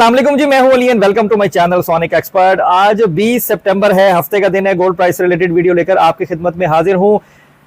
अस्सलाम वालेकुम जी, मैं हूं Ali and welcome to my channel sonic expert. आज 20 सितंबर है, हफ्ते का दिन है। गोल्ड प्राइस रिलेटेड वीडियो लेकर आपकी खिदमत में हाजिर हूं।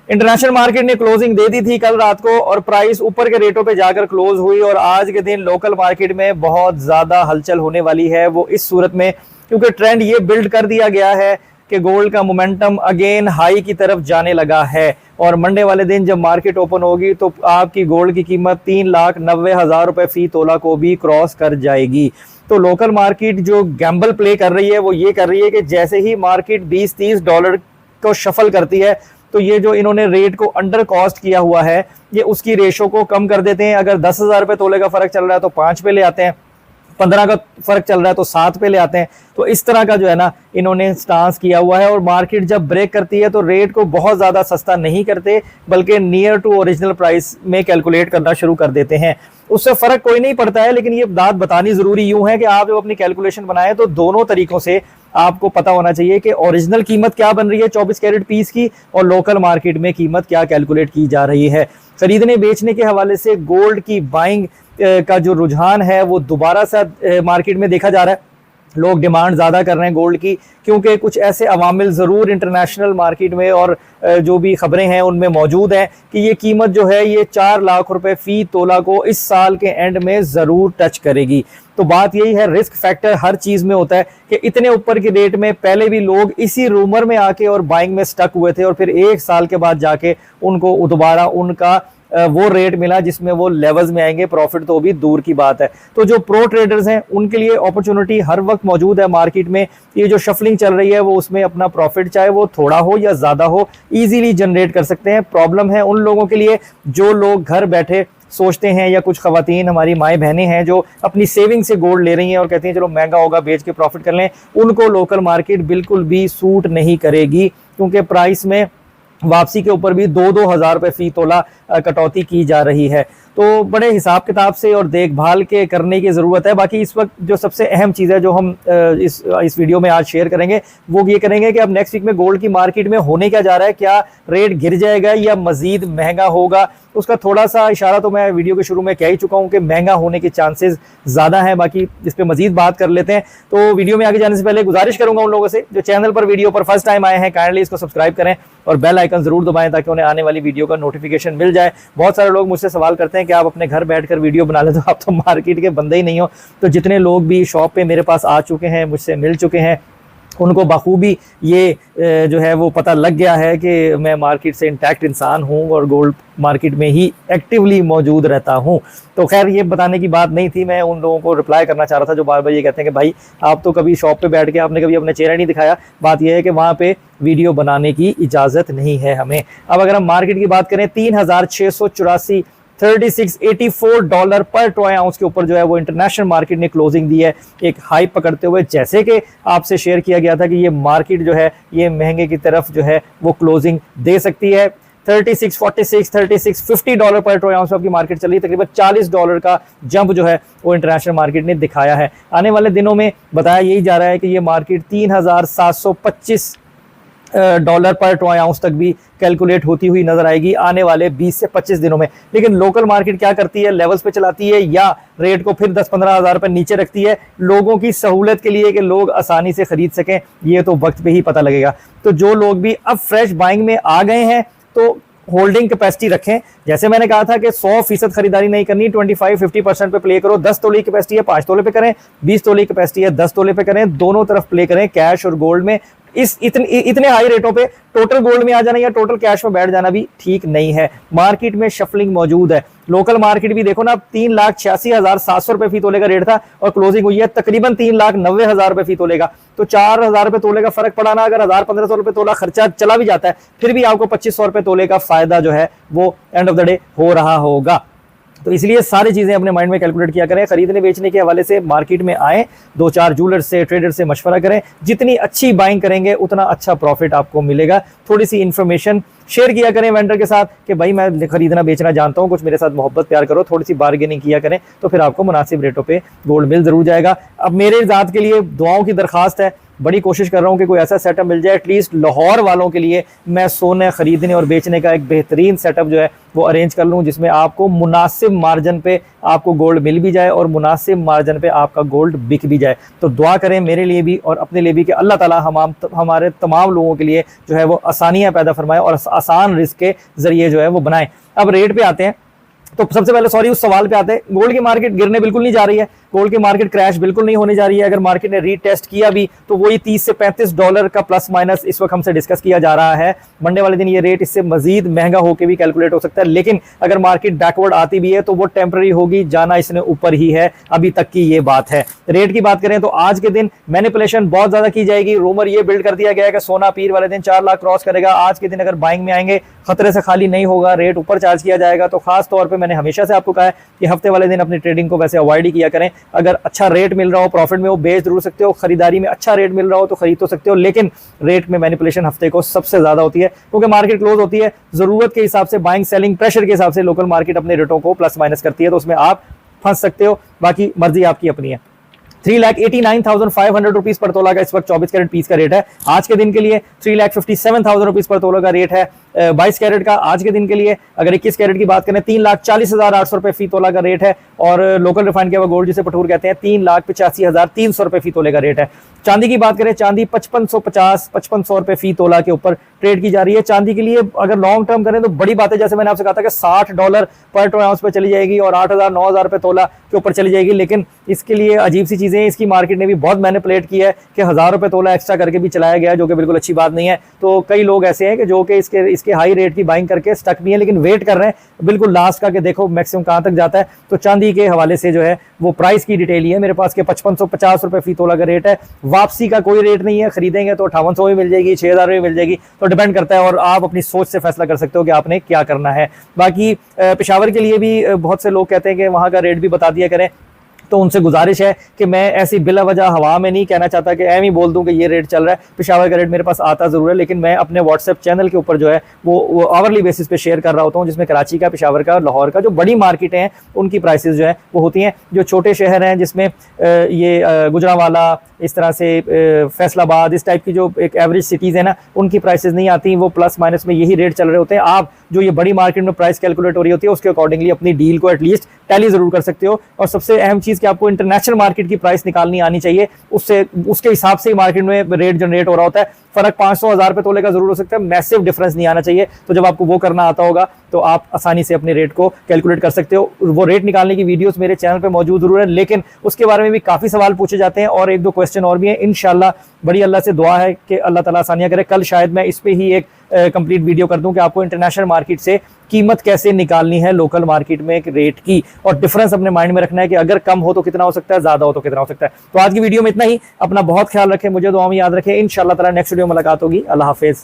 इंटरनेशनल मार्केट ने क्लोजिंग दे दी थी कल रात को और प्राइस ऊपर के रेटों पे जाकर क्लोज हुई और आज के दिन लोकल मार्केट में बहुत ज्यादा हलचल होने वाली है। वो इस सूरत में क्योंकि ट्रेंड ये बिल्ड कर दिया गया है कि गोल्ड का मोमेंटम अगेन हाई की तरफ जाने लगा है और मंडे वाले दिन जब मार्केट ओपन होगी तो आपकी गोल्ड की कीमत 3,90,000 रुपए फी तोला को भी क्रॉस कर जाएगी। तो लोकल मार्केट जो गैम्बल प्ले कर रही है वो ये कर रही है कि जैसे ही मार्केट 20-30 डॉलर को शफल करती है तो ये जो इन्होंने रेट को अंडर कॉस्ट किया हुआ है ये उसकी रेशो को कम कर देते हैं। अगर 10,000 रुपए तोले का फर्क चल रहा है तो 5 पे ले आते हैं, 15 का फर्क चल रहा है तो 7 पे ले आते हैं। तो इस तरह का जो है ना इन्होंने स्टांस किया हुआ है और मार्केट जब ब्रेक करती है तो रेट को बहुत ज्यादा सस्ता नहीं करते बल्कि नियर टू ओरिजिनल प्राइस में कैलकुलेट करना शुरू कर देते हैं। उससे फर्क कोई नहीं पड़ता है, लेकिन ये बात बतानी जरूरी यूं है कि आप जब अपनी कैलकुलेशन बनाएं तो दोनों तरीकों से आपको पता होना चाहिए कि ओरिजिनल कीमत क्या बन रही है 24 कैरेट पीस की और लोकल मार्केट में कीमत क्या कैलकुलेट की जा रही है। खरीदने बेचने के हवाले से गोल्ड की बाइंग का जो रुझान है वो दोबारा से मार्केट में देखा जा रहा है। लोग डिमांड ज़्यादा कर रहे हैं गोल्ड की क्योंकि कुछ ऐसे अवामिल ज़रूर इंटरनेशनल मार्केट में और जो भी खबरें हैं उनमें मौजूद हैं कि ये कीमत जो है ये 4 लाख रुपए फी तोला को इस साल के एंड में ज़रूर टच करेगी। तो बात यही है, रिस्क फैक्टर हर चीज़ में होता है कि इतने ऊपर के रेट में पहले भी लोग इसी रूमर में आके और बाइंग में स्टक हुए थे और फिर 1 साल के बाद जाके उनको दोबारा उनका वो रेट मिला जिसमें वो लेवल्स में आएंगे। प्रॉफिट तो भी दूर की बात है। तो जो प्रो ट्रेडर्स हैं उनके लिए अपॉर्चुनिटी हर वक्त मौजूद है मार्केट में। ये जो शफलिंग चल रही है वो उसमें अपना प्रॉफिट चाहे वो थोड़ा हो या ज़्यादा हो इजीली जनरेट कर सकते हैं। प्रॉब्लम है उन लोगों के लिए जो लोग घर बैठे सोचते हैं या कुछ खवातीन हमारी माएँ बहनें हैं जो अपनी सेविंग से गोल्ड ले रही हैं और कहती हैं चलो महंगा होगा बेच के प्रॉफिट कर लें। उनको लोकल मार्केट बिल्कुल भी सूट नहीं करेगी क्योंकि प्राइस में वापसी के ऊपर भी 2-2 हज़ार रुपये फी तोला कटौती की जा रही है। तो बड़े हिसाब किताब से और देखभाल के करने की ज़रूरत है। बाकी इस वक्त जो सबसे अहम चीज़ है जो हम इस वीडियो में आज शेयर करेंगे वो ये करेंगे कि अब नेक्स्ट वीक में गोल्ड की मार्केट में होने क्या जा रहा है, क्या रेट गिर जाएगा या मज़ीद महंगा होगा। उसका थोड़ा सा इशारा तो मैं वीडियो के शुरू में कह ही चुका हूँ कि महंगा होने के चांसेस ज़्यादा हैं। बाकी इस पर मज़ीद बात कर लेते हैं। तो वीडियो में आगे जाने से पहले गुजारिश करूँगा उन लोगों से जो चैनल पर वीडियो पर फर्स्ट टाइम आए हैं काइंडली इसको सब्सक्राइब करें और बेल आइकन ज़रूर दबाएं ताकि उन्हें आने वाली वीडियो का नोटिफिकेशन मिल जाए। बहुत सारे लोग मुझसे सवाल करते हैं कि आप अपने घर बैठकर वीडियो बना ले, तो आप तो मार्केट के बंदे ही नहीं हो। तो जितने लोग भी शॉप पे मेरे पास आ चुके हैं, मुझसे मिल चुके हैं, उनको बखूबी ये जो है वो पता लग गया है कि मैं मार्केट से इंटैक्ट इंसान हूँ और गोल्ड मार्केट में ही एक्टिवली मौजूद रहता हूँ। तो खैर ये बताने की बात नहीं थी, मैं उन लोगों को रिप्लाई करना चाह रहा था जो बार बार ये कहते हैं कि भाई आप तो कभी शॉप पे बैठ के आपने कभी अपना चेहरा नहीं दिखाया। बात यह है कि वहाँ पे वीडियो बनाने की इजाज़त नहीं है हमें। अब अगर हम मार्केट की बात करें 3,684 $36.84 डॉलर पर ट्रॉय आउंस के ऊपर जो है वो इंटरनेशनल मार्केट ने क्लोजिंग दी है एक हाई पकड़ते हुए। जैसे कि आपसे शेयर किया गया था कि ये मार्केट जो है ये महंगे की तरफ जो है वो क्लोजिंग दे सकती है। 36.46 36.50 डॉलर पर ट्रॉय आउंस आपकी मार्केट चल रही है। तकरीबन $40 का जंप जो है वो इंटरनेशनल मार्केट ने दिखाया है। आने वाले दिनों में बताया यही जा रहा है कि ये मार्केट 3,725 डॉलर पर ट्रॉय आउंस तक भी कैलकुलेट होती हुई नजर आएगी आने वाले 20 से 25 दिनों में। लेकिन लोकल मार्केट क्या करती है, लेवल्स पे चलाती है या रेट को फिर 10-15 हज़ार रुपए नीचे रखती है लोगों की सहूलत के लिए कि लोग आसानी से खरीद सकें, ये तो वक्त पे ही पता लगेगा। तो जो लोग भी अब फ्रेश बाइंग में आ गए हैं तो होल्डिंग कैपेसिटी रखें। जैसे मैंने कहा था कि 100% खरीदारी नहीं करनी, 25-50% पे प्ले करो। 10 तोले की कैपेसिटी है 5 तोले पे करें, 20 तोले की कैपेसिटी है 10 तोले पे करें, दोनों तरफ प्ले करें कैश और गोल्ड में। इतने हाई रेटों पे टोटल गोल्ड में आ जाना या टोटल कैश में बैठ जाना भी ठीक नहीं है। मार्केट में शफलिंग मौजूद है। लोकल मार्केट भी देखो ना, 3,86,700 रुपए फी तोले का रेट था और क्लोजिंग हुई है तकरीबन 3,90,000 रुपए फी तोले का। तो 4,000 रुपए तोले का फर्क पड़ा ना, अगर 1,000-1,500 रुपए तोला खर्चा चला भी जाता है फिर भी आपको 2,500 रुपए तोले का फायदा जो है वो एंड ऑफ द डे हो रहा होगा। तो इसलिए सारी चीज़ें अपने माइंड में कैलकुलेट किया करें। खरीदने बेचने के हवाले से मार्केट में आए, 2-4 जूलर से ट्रेडर से मशवरा करें। जितनी अच्छी बाइंग करेंगे उतना अच्छा प्रॉफिट आपको मिलेगा। थोड़ी सी इन्फॉर्मेशन शेयर किया करें वेंडर के साथ कि भाई मैं खरीदना बेचना जानता हूँ, कुछ मेरे साथ मोहब्बत प्यार करो, थोड़ी सी बार्गेनिंग किया करें तो फिर आपको मुनासिब रेटों पे गोल्ड मिल जरूर जाएगा। अब मेरे ज़ात के लिए दुआओं की दरखास्त है बड़ी कोशिश कर रहा हूँ कि कोई ऐसा सेटअप मिल जाए एटलीस्ट लाहौर वालों के लिए, मैं सोने खरीदने और बेचने का एक बेहतरीन सेटअप जो है वो अरेंज कर लूँ, जिसमें आपको मुनासिब मार्जिन पे आपको गोल्ड मिल भी जाए और मुनासिब मार्जिन पे आपका गोल्ड बिक भी जाए। तो दुआ करें मेरे लिए भी और अपने लिए भी कि अल्लाह ताला हमारे तमाम लोगों के लिए जो है वो आसानियाँ पैदा फरमाए और आसान रिस्क के जरिए जो है वो बनाए। अब रेट पे आते हैं, तो सबसे पहले सॉरी उस सवाल पे आते हैं, गोल्ड की मार्केट गिरने बिल्कुल नहीं जा रही है, गोल्ड की मार्केट क्रैश बिल्कुल नहीं होने जा रही है। अगर मार्केट ने रीटेस्ट किया भी तो वही 30 से 35 डॉलर का प्लस माइनस इस वक्त हमसे डिस्कस किया जा रहा है। मंडे वाले दिन ये रेट इससे मजीद महंगा होकर भी कैलकुलेट हो सकता है, लेकिन अगर मार्केट बैकवर्ड आती भी है तो वो टेम्पररी होगी, जाना इसने ऊपर ही है, अभी तक की ये बात है। रेट की बात करें तो आज के दिन मैनिपुलेशन बहुत ज्यादा की जाएगी। रूमर ये बिल्ड कर दिया गया है कि सोना पीर वाले दिन 4 लाख क्रॉस करेगा। आज के दिन अगर बाइंग में आएंगे खतरे से खाली नहीं होगा, रेट ऊपर चार्ज किया जाएगा। तो खास तौर पर मैंने हमेशा से आपको कहा है कि हफ्ते वाले दिन अपनी ट्रेडिंग को वैसे अवॉइड ही किया करें। अगर अच्छा रेट मिल रहा हो, प्रॉफिट में, वो बेच जरूर सकते हो, खरीदारी में अच्छा रेट मिल रहा हो तो खरीद तो सकते हो, लेकिन रेट में मैनिपुलेशन हफ्ते को सबसे ज्यादा होती है, क्योंकि मार्केट क्लोज होती है जरूरत के हिसाब से, बाइंग सेलिंग प्रेशर के हिसाब से लोकल मार्केट अपने रेटों को प्लस माइनस करती है, तो उसमें आप फंस सकते हो। बाकी मर्जी आपकी अपनी है। 3,89,500 रुपीज पर तोला का इस वक्त 24 कैरेट पीस का रेट है। आज के दिन के लिए 3,57,000 रुपीज पर तोला का रेट है 22 कैरेट का। आज के दिन के लिए अगर 21 कैरेट की बात करें 3,40,800 रुपए फी तोला का रेट है, और लोकल रिफाइंड किया हुआ गोल्ड जिसे पठूर कहते हैं 3,85,300 रुपए फी तोले का रेट है। चांदी की बात करें, चांदी 5550 रुपए फी तोला के ऊपर ट्रेड की जा रही है। चांदी के लिए अगर लॉन्ग टर्म करें तो बड़ी बात है, जैसे मैंने आपसे कहा था कि $60 पर ट्रो आउंस पे चली जाएगी और 8,000 9,000 रुपए तोला के ऊपर चली जाएगी, लेकिन इसके लिए अजीब सी चीजें, इसकी मार्केट ने भी बहुत मैनिपुलेट की है कि 1,000 रुपए तोला एक्स्ट्रा करके भी चलाया गया, जो कि बिल्कुल अच्छी बात नहीं है। तो कई लोग ऐसे हैं कि जो कि इसके हाई रेट की बाइंग करके स्टक भी है, लेकिन वेट कर रहे हैं बिल्कुल लास्ट का कि देखो मैक्सिमम कहां तक जाता है। तो चांदी के हवाले से जो है वो प्राइस की डिटेल ही है मेरे पास के 5550 रुपए फी तोला का रेट है। वापसी का कोई रेट नहीं है, खरीदेंगे तो 5800 में मिल जाएगी, 6000 में मिल जाएगी, तो डिपेंड करता है और आप अपनी सोच से फैसला कर सकते हो कि आपने क्या करना है। बाकी पेशावर के लिए भी बहुत से लोग कहते हैं कि वहां का रेट भी बता दिया करें, तो उनसे गुजारिश है कि मैं ऐसी बिला वजह हवा में नहीं कहना चाहता कि एम ही बोल दूं कि ये रेट चल रहा है। पेशावर का रेट मेरे पास आता जरूर है, लेकिन मैं अपने व्हाट्सएप चैनल के ऊपर जो है वो आवरली बेसिस पे शेयर कर रहा होता हूं, जिसमें कराची का, पेशावर का और लाहौर का जो बड़ी मार्केटें हैं उनकी प्राइसेस जो है वो होती हैं। जो छोटे शहर हैं जिसमें ये गुजरांवाला, इस तरह से फैसलाबाद, इस टाइप की जो एक एवरेज सिटीज़ है ना, उनकी प्राइसेस नहीं आती, वो प्लस माइनस में यही रेट चल रहे होते हैं। आप जो ये बड़ी मार्केट में प्राइस कैलकुलेट हो रही होती है उसके अकॉर्डिंगली अपनी डील को एटलीस्ट टैली जरूर कर सकते हो। और सबसे अहम चीज़ कि आपको इंटरनेशनल मार्केट की प्राइस निकालनी आनी चाहिए, उसके हिसाब से ही मार्केट में रेट जनरेट हो रहा होता है। फर्क 500-1000 रुपए तोले का जरूर हो सकता है, मैसिव डिफरेंस नहीं आना चाहिए। तो जब आपको वो करना आता होगा तो आप आसानी से अपने रेट को कैलकुलेट कर सकते हो। वो रेट निकालने की वीडियोस मेरे चैनल पे मौजूद जरूर है, लेकिन उसके बारे में भी काफ़ी सवाल पूछे जाते हैं और 1-2 क्वेश्चन और भी हैं। इंशाल्लाह बड़ी अल्लाह से दुआ है कि अल्लाह ताला आसानियां करे। कल शायद मैं इस पे ही एक कंप्लीट वीडियो कर दूं कि आपको इंटरनेशनल मार्केट से कीमत कैसे निकालनी है लोकल मार्केट में एक रेट की, और डिफरेंस अपने माइंड में रखना है कि अगर कम हो तो कितना हो सकता है, ज्यादा हो तो कितना हो सकता है। तो आज की वीडियो में इतना ही। अपना बहुत ख्याल रखें, मुझे दुआ में याद रखें। इंशाल्लाह ताला नेक्स्ट वीडियो में मुलाकात होगी। अल्लाह हाफिज।